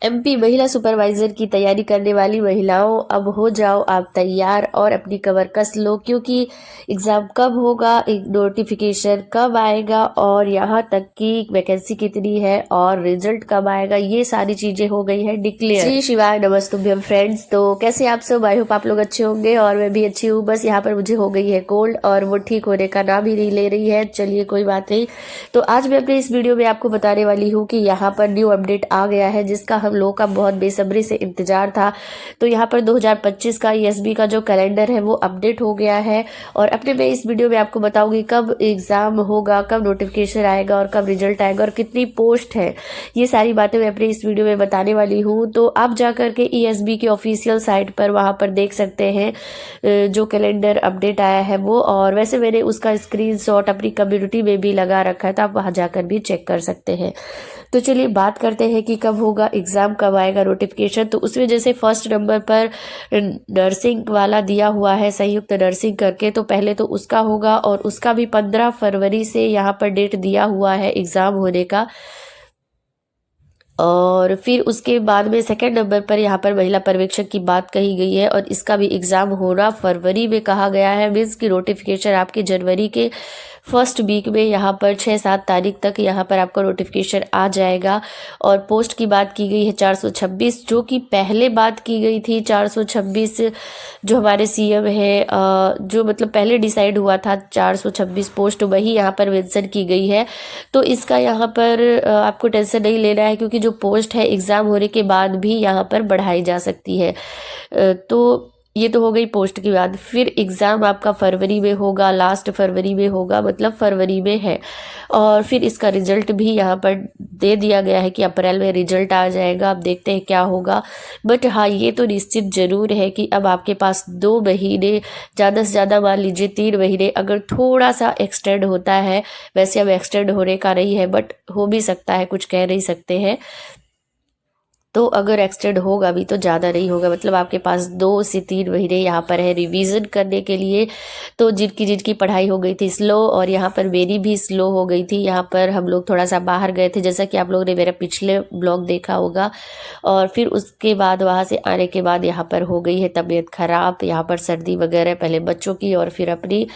MP महिला supervisor की तैयारी करने वाली महिलाओं, अब हो जाओ आप तैयार और अपनी कमर कस लो, क्योंकि एग्ज़ाम कब होगा, एक नोटिफिकेशन कब आएगा और यहाँ तक कि वैकेंसी कितनी है और रिजल्ट कब आएगा, ये सारी चीज़ें हो गई है डिक्लेयर। श्री शिवाय नमस्तुभ्यम फ्रेंड्स। तो कैसे आप सब? आई होप आप लोग अच्छे होंगे और मैं भी अच्छी हूँ। बस यहाँ पर मुझे हो गई है कोल्ड और वो ठीक होने का नाम ही नहीं ले रही है। चलिए कोई बात नहीं। तो आज मैं अपने इस वीडियो में आपको बताने वाली हूँ कि यहाँ पर न्यू अपडेट आ गया है, जिसका हम लोगों का बहुत बेसब्री से इंतजार था। तो यहाँ पर 2025 का ईएसबी का जो कैलेंडर है वो अपडेट हो गया है और अपने मैं इस वीडियो में आपको बताऊंगी कब एग्जाम होगा, कब नोटिफिकेशन आएगा और कब रिजल्ट आएगा और कितनी पोस्ट है। ये सारी बातें मैं अपने इस वीडियो में बताने वाली हूँ। तो आप जा करके ईएसबी की ऑफिशियल साइट पर वहाँ पर देख सकते हैं जो कैलेंडर अपडेट आया है वो, और वैसे मैंने उसका स्क्रीनशॉट अपनी कम्युनिटी में भी लगा रखा है, तो आप वहाँ जाकर भी चेक कर सकते हैं। तो चलिए बात करते हैं कि कब होगा एग्ज़ाम, कब आएगा नोटिफिकेशन। तो उसमें जैसे फर्स्ट नंबर पर नर्सिंग वाला दिया हुआ है, संयुक्त नर्सिंग करके, तो पहले तो उसका होगा और उसका भी 15 फरवरी से यहाँ पर डेट दिया हुआ है एग्ज़ाम होने का। और फिर उसके बाद में सेकंड नंबर पर यहाँ पर महिला पर्यवेक्षक की बात कही गई है और इसका भी एग्ज़ाम होना फरवरी में कहा गया है। मीन्स की नोटिफिकेशन आपके जनवरी के फर्स्ट वीक में यहाँ पर 6-7 तारीख तक यहाँ पर आपका नोटिफिकेशन आ जाएगा। और पोस्ट की बात की गई है 426, जो कि पहले बात की गई थी 426, जो हमारे सीएम है जो मतलब पहले डिसाइड हुआ था 426 पोस्ट, वही यहाँ पर मेंशन की गई है। तो इसका यहाँ पर आपको टेंशन नहीं लेना है, क्योंकि जो पोस्ट है एग्ज़ाम होने के बाद भी यहाँ पर बढ़ाई जा सकती है। तो ये तो हो गई पोस्ट की बात। फिर एग्ज़ाम आपका फरवरी में होगा, लास्ट फरवरी में होगा, मतलब फरवरी में है। और फिर इसका रिजल्ट भी यहाँ पर दे दिया गया है कि अप्रैल में रिजल्ट आ जाएगा। अब देखते हैं क्या होगा। बट हाँ, ये तो निश्चित ज़रूर है कि अब आपके पास 2 महीने, ज़्यादा से ज़्यादा मान लीजिए 3 महीने, अगर थोड़ा सा एक्सटेंड होता है, वैसे अब एक्सटेंड होने का नहीं है बट हो भी सकता है, कुछ कह नहीं सकते हैं। तो अगर एक्सटेंड होगा भी तो ज़्यादा नहीं होगा, मतलब आपके पास 2 से 3 महीने यहाँ पर है रिवीजन करने के लिए। तो जिनकी जिनकी पढ़ाई हो गई थी स्लो, और यहाँ पर मेरी भी स्लो हो गई थी, यहाँ पर हम लोग थोड़ा सा बाहर गए थे, जैसा कि आप लोगों ने मेरा पिछले ब्लॉग देखा होगा। और फिर उसके बाद वहाँ से आने के बाद यहाँ पर हो गई है तबीयत ख़राब, यहाँ पर सर्दी वगैरह, पहले बच्चों की और फिर अपनी।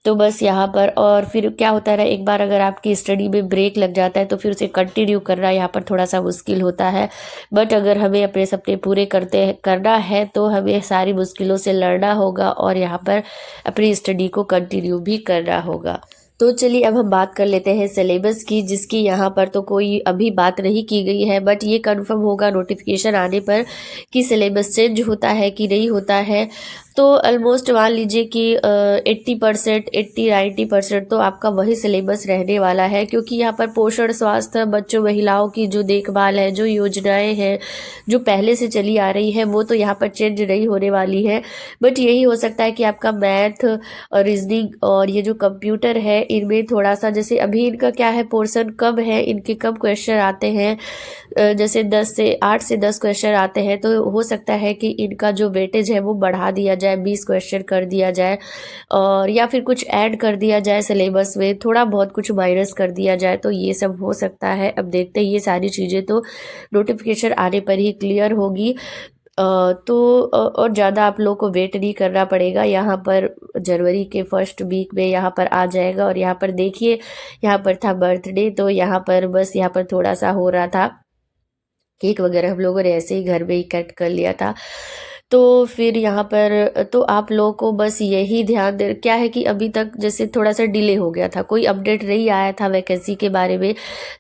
तो बस यहाँ पर, और फिर क्या होता है ना, एक बार अगर आपकी स्टडी में ब्रेक लग जाता है तो फिर उसे कंटिन्यू करना यहाँ पर थोड़ा सा मुश्किल होता है। बट अगर हमें अपने सपने पूरे करना है तो हमें सारी मुश्किलों से लड़ना होगा और यहाँ पर अपनी स्टडी को कंटिन्यू भी करना होगा। तो चलिए अब हम बात कर लेते हैं सिलेबस की, जिसकी यहाँ पर तो कोई अभी बात नहीं की गई है, बट ये कंफर्म होगा नोटिफिकेशन आने पर कि सिलेबस चेंज होता है कि नहीं होता है। तो ऑलमोस्ट मान लीजिए कि 80%, 80-90% तो आपका वही सिलेबस रहने वाला है, क्योंकि यहाँ पर पोषण, स्वास्थ्य, बच्चों, महिलाओं की जो देखभाल है, जो योजनाएं हैं जो पहले से चली आ रही है, वो तो यहाँ पर चेंज नहीं होने वाली है। बट यही हो सकता है कि आपका मैथ और रीजनिंग और ये जो कंप्यूटर है, इनमें थोड़ा सा, जैसे अभी इनका क्या है, पोर्शन कम है, इनके कम क्वेश्चन आते हैं, जैसे 8 से 10 क्वेश्चन आते हैं। तो हो सकता है कि इनका जो वेटेज है वो बढ़ा दिया जाए, 20 क्वेश्चन कर दिया जाए, और या फिर कुछ ऐड कर दिया जाए सिलेबस में, थोड़ा बहुत कुछ माइनस कर दिया जाए, तो ये सब हो सकता है। अब देखते हैं, ये सारी चीज़ें तो नोटिफिकेशन आने पर ही क्लियर होगी। और ज़्यादा आप लोग को वेट नहीं करना पड़ेगा, यहाँ पर जनवरी के फर्स्ट वीक में यहाँ पर आ जाएगा। और यहाँ पर देखिए, यहाँ पर था बर्थडे, तो यहाँ पर बस यहाँ पर थोड़ा सा हो रहा था, केक वगैरह हम लोगों ने ऐसे ही घर में ही कट कर लिया था। तो फिर यहाँ पर तो आप लोगों को बस यही ध्यान दे, क्या है कि अभी तक जैसे थोड़ा सा डिले हो गया था, कोई अपडेट नहीं आया था वैकेंसी के बारे में।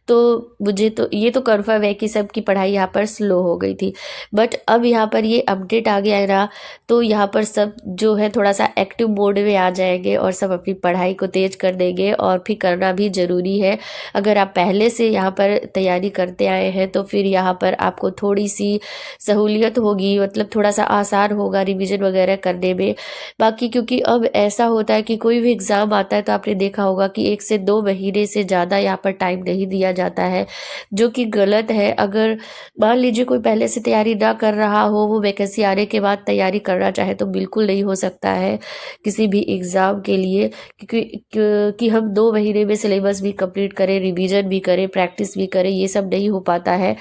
तो मुझे तो ये तो कन्फर्म है कि सबकी पढ़ाई यहाँ पर स्लो हो गई थी। बट अब यहाँ पर ये अपडेट आ गया है ना, तो यहाँ पर सब जो है थोड़ा सा एक्टिव मोड में आ जाएंगे और सब अपनी पढ़ाई को तेज कर देंगे, और फिर करना भी ज़रूरी है। अगर आप पहले से यहाँ पर तैयारी करते आए हैं तो फिर यहाँ पर आपको थोड़ी सी सहूलियत होगी, मतलब थोड़ा सा आसान होगा रिवीजन वगैरह करने में। बाकी क्योंकि अब ऐसा होता है कि कोई भी एग्ज़ाम आता है तो आपने देखा होगा कि 1 से 2 महीने से ज़्यादा यहाँ पर टाइम नहीं दिया जाता है, जो कि गलत है। अगर मान लीजिए कोई पहले से तैयारी ना कर रहा हो, वो वैकेंसी आने के बाद तैयारी करना चाहे, तो बिल्कुल नहीं हो सकता है किसी भी एग्ज़ाम के लिए, क्योंकि हम 2 महीने में सिलेबस भी कंप्लीट करें, रिवीजन भी करें, प्रैक्टिस भी करें, ये सब नहीं हो पाता है।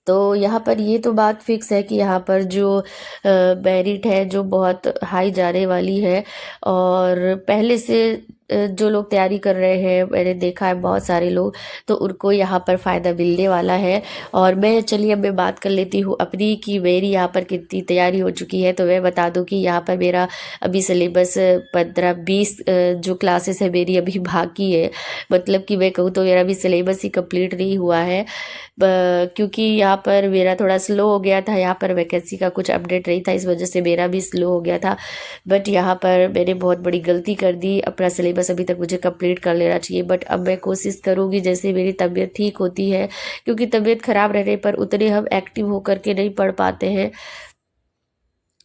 तो यहाँ पर ये तो बात फिक्स है कि यहाँ पर जो मेरिट है जो बहुत हाई जाने वाली है, और पहले से जो लोग तैयारी कर रहे हैं, मैंने देखा है बहुत सारे लोग, तो उनको यहाँ पर फ़ायदा मिलने वाला है। और मैं चलिए अब मैं बात कर लेती हूँ अपनी कि मेरी यहाँ पर कितनी तैयारी हो चुकी है। तो मैं बता दूँ कि यहाँ पर मेरा अभी सिलेबस 15-20 जो क्लासेस है मेरी अभी बाकी है। मतलब कि मैं कहूँ तो मेरा अभी सिलेबस ही कंप्लीट नहीं हुआ है, क्योंकि यहाँ पर मेरा थोड़ा स्लो हो गया था। यहाँ पर वैकेंसी का कुछ अपडेट नहीं था, इस वजह से मेरा भी स्लो हो गया था। बट यहाँ पर मैंने बहुत बड़ी गलती कर दी, अपना सिलेबस अभी तक मुझे कंप्लीट कर लेना चाहिए। बट अब मैं कोशिश करूँगी जैसे मेरी तबीयत ठीक होती है, क्योंकि तबीयत ख़राब रहने पर उतने हम एक्टिव होकर के नहीं पढ़ पाते हैं,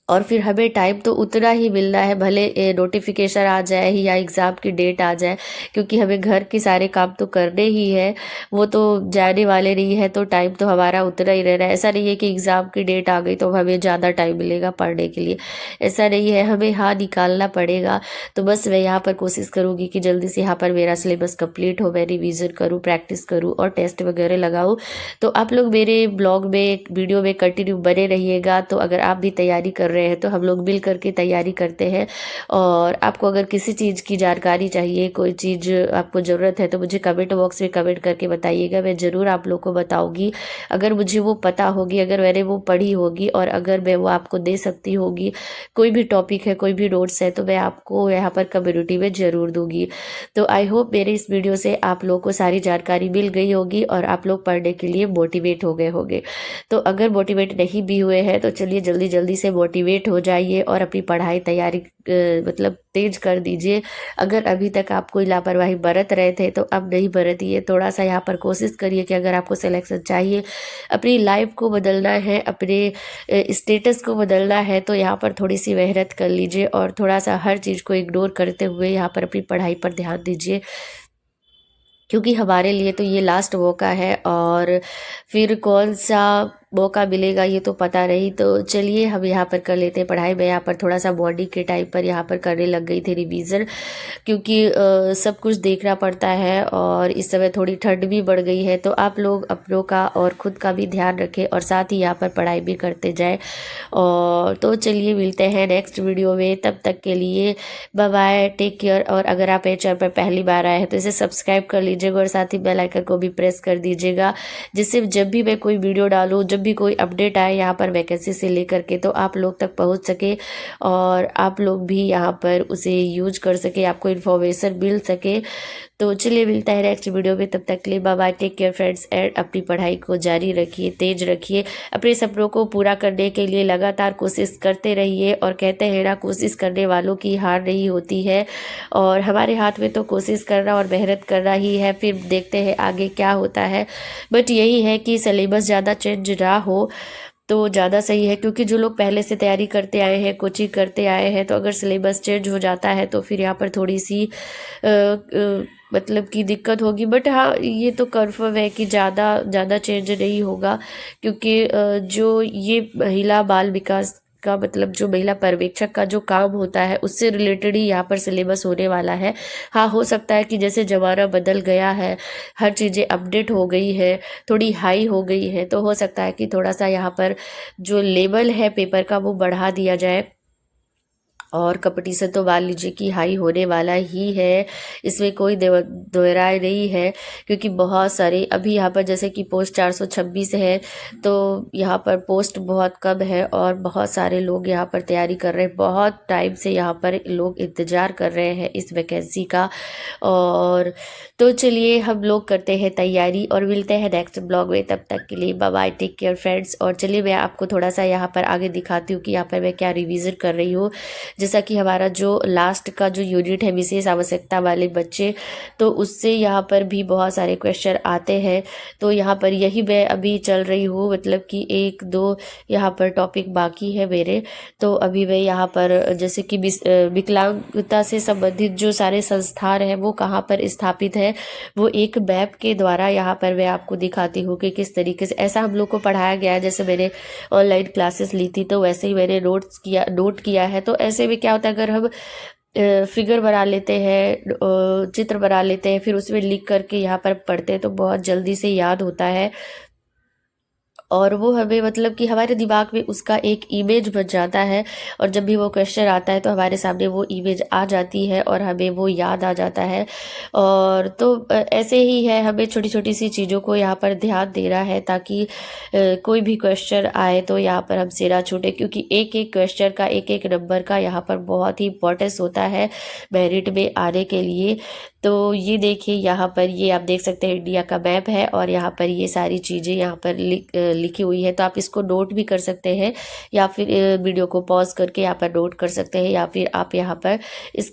और फिर हमें टाइम तो उतना ही मिलना है, भले नोटिफिकेशन आ जाए या एग्ज़ाम की डेट आ जाए, क्योंकि हमें घर के सारे काम तो करने ही है, वो तो जाने वाले नहीं है, तो टाइम तो हमारा उतना ही रहना है। ऐसा नहीं है कि एग्ज़ाम की डेट आ गई तो हमें ज़्यादा टाइम मिलेगा पढ़ने के लिए, ऐसा नहीं है, हमें हाँ निकालना पड़ेगा। तो बस मैं यहाँ पर कोशिश करूँगी कि जल्दी से यहाँ पर मेरा सिलेबस कंप्लीट हो, मैं रिविज़न करूँ, प्रैक्टिस करूँ और टेस्ट वगैरह लगाऊँ। तो आप लोग मेरे ब्लॉग में वीडियो में कंटिन्यू बने रहिएगा। तो अगर आप भी तैयारी कर रहे हैं तो हम लोग मिल करके तैयारी करते हैं। और आपको अगर किसी चीज़ की जानकारी चाहिए, कोई चीज़ आपको ज़रूरत है, तो मुझे कमेंट बॉक्स में कमेंट करके बताइएगा, मैं ज़रूर आप लोग को बताऊँगी। अगर मुझे वो पता होगी, अगर मैंने वो पढ़ी होगी और अगर मैं वो आपको दे सकती होगी, कोई भी टॉपिक है, कोई भी नोट्स है, तो मैं आपको यहाँ पर कम्युनिटी में ज़रूर दूँगी। तो आई होप मेरे इस वीडियो से आप लोग को सारी जानकारी मिल गई होगी और आप लोग पढ़ने के लिए मोटिवेट हो गए होंगे। तो अगर मोटिवेट नहीं भी हुए हैं तो चलिए जल्दी जल्दी से मोटिवेट हो जाइए और अपनी पढ़ाई तैयारी मतलब तेज कर दीजिए। अगर अभी तक आप कोई लापरवाही बरत रहे थे तो अब नहीं बरतिए, थोड़ा सा यहाँ पर कोशिश करिए कि अगर आपको सिलेक्शन चाहिए, अपनी लाइफ को बदलना है, अपने स्टेटस को बदलना है, तो यहाँ पर थोड़ी सी मेहनत कर लीजिए और थोड़ा सा हर चीज़ को इग्नोर करते हुए यहाँ पर अपनी पढ़ाई पर ध्यान दीजिए, क्योंकि हमारे लिए तो ये लास्ट मौका है और फिर कौन सा मौका मिलेगा ये तो पता नहीं। तो चलिए हम यहाँ पर कर लेते हैं पढ़ाई। मैं यहाँ पर थोड़ा सा बॉडी के टाइम पर यहाँ पर करने लग गई थी रिवीजन, क्योंकि सब कुछ देखना पड़ता है और इस समय थोड़ी ठंड भी बढ़ गई है। तो आप लोग अपनों का और ख़ुद का भी ध्यान रखें और साथ ही यहाँ पर पढ़ाई भी करते जाएँ। और तो चलिए मिलते हैं नेक्स्ट वीडियो में, तब तक के लिए बाय बाय, टेक केयर। और अगर आप मेरे चैनल पर पहली बार आए हैं तो इसे सब्सक्राइब कर लीजिएगा और साथ ही बेल आइकन को भी प्रेस कर दीजिएगा, जिससे जब भी मैं कोई वीडियो डालूँ, जब भी कोई अपडेट आए यहाँ पर वैकेंसी से लेकर के, तो आप लोग तक पहुँच सके और आप लोग भी यहाँ पर उसे यूज कर सके, आपको इन्फॉर्मेशन मिल सके। तो चलिए मिलता है नेक्स्ट वीडियो में, तब तक के लिए bye bye, take care friends. And अपनी पढ़ाई को जारी रखिए, तेज रखिए, अपने सपनों को पूरा करने के लिए लगातार कोशिश करते रहिए। और कहते हैं ना, कोशिश करने वालों की हार नहीं होती है, और हमारे हाथ में तो कोशिश करना और मेहनत करना ही है, फिर देखते हैं आगे क्या होता है। बट यही है कि सिलेबस ज़्यादा चेंज ना हो तो ज़्यादा सही है, क्योंकि जो लोग पहले से तैयारी करते आए हैं, कोचिंग करते आए हैं, तो अगर सिलेबस चेंज हो जाता है तो फिर यहाँ पर थोड़ी सी मतलब कि दिक्कत होगी। बट हाँ, ये तो कन्फर्म है कि ज़्यादा चेंज नहीं होगा, क्योंकि जो ये महिला बाल विकास का मतलब जो महिला पर्यवेक्षक का जो काम होता है उससे रिलेटेड ही यहाँ पर सिलेबस होने वाला है। हाँ, हो सकता है कि जैसे ज़माना बदल गया है, हर चीज़ें अपडेट हो गई है, थोड़ी हाई हो गई है, तो हो सकता है कि थोड़ा सा यहाँ पर जो लेवल है पेपर का वो बढ़ा दिया जाए। और कंपटीशन तो मान लीजिए कि हाई होने वाला ही है, इसमें कोई दोहराए नहीं है, क्योंकि बहुत सारे अभी यहाँ पर जैसे कि पोस्ट 426 है, तो यहाँ पर पोस्ट बहुत कम है और बहुत सारे लोग यहाँ पर तैयारी कर रहे हैं, बहुत टाइम से यहाँ पर लोग इंतज़ार कर रहे हैं इस वैकेंसी का। और तो चलिए हम लोग करते हैं तैयारी और मिलते हैं नेक्स्ट ब्लॉग में, तब तक के लिए bye bye, take care friends. और चलिए मैं आपको थोड़ा सा यहाँ पर आगे दिखाती हूँ कि यहाँ पर मैं क्या रिविज़न कर रही हूँ। जैसा कि हमारा जो लास्ट का जो यूनिट है विशेष आवश्यकता वाले बच्चे, तो उससे यहाँ पर भी बहुत सारे क्वेश्चन आते हैं। तो यहाँ पर यही मैं अभी चल रही हूँ, मतलब कि 1-2 यहाँ पर टॉपिक बाकी है मेरे। तो अभी मैं यहाँ पर जैसे कि विकलांगता से संबंधित जो सारे संस्थान हैं वो कहाँ पर स्थापित है, वो एक मैप के द्वारा यहाँ पर मैं आपको दिखाती हूँ कि किस तरीके से ऐसा हम लोग को पढ़ाया गया है। जैसे मैंने ऑनलाइन क्लासेस ली थी तो वैसे ही मैंने नोट किया है। तो ऐसे में क्या होता है, अगर हम फिगर बना लेते हैं, चित्र बना लेते हैं, फिर उसमें लिख करके यहाँ पर पढ़ते हैं तो बहुत जल्दी से याद होता है। और वो हमें मतलब कि हमारे दिमाग में उसका एक इमेज बन जाता है, और जब भी वो क्वेश्चन आता है तो हमारे सामने वो इमेज आ जाती है और हमें वो याद आ जाता है। और तो ऐसे ही है, हमें छोटी छोटी सी चीज़ों को यहाँ पर ध्यान देना है ताकि कोई भी क्वेश्चन आए तो यहाँ पर हमसे ना छूटे, क्योंकि एक एक क्वेश्चन का एक एक नंबर का यहाँ पर बहुत ही इंपॉर्टेंस होता है मेरिट में आने के लिए। तो ये देखिए, यहाँ पर ये आप देख सकते हैं इंडिया का मैप है, और यहाँ पर ये सारी चीज़ें यहाँ पर लिखी हुई है। तो आप इसको नोट भी कर सकते हैं, या फिर वीडियो को पॉज करके यहाँ पर नोट कर सकते हैं, या फिर आप यहाँ पर इस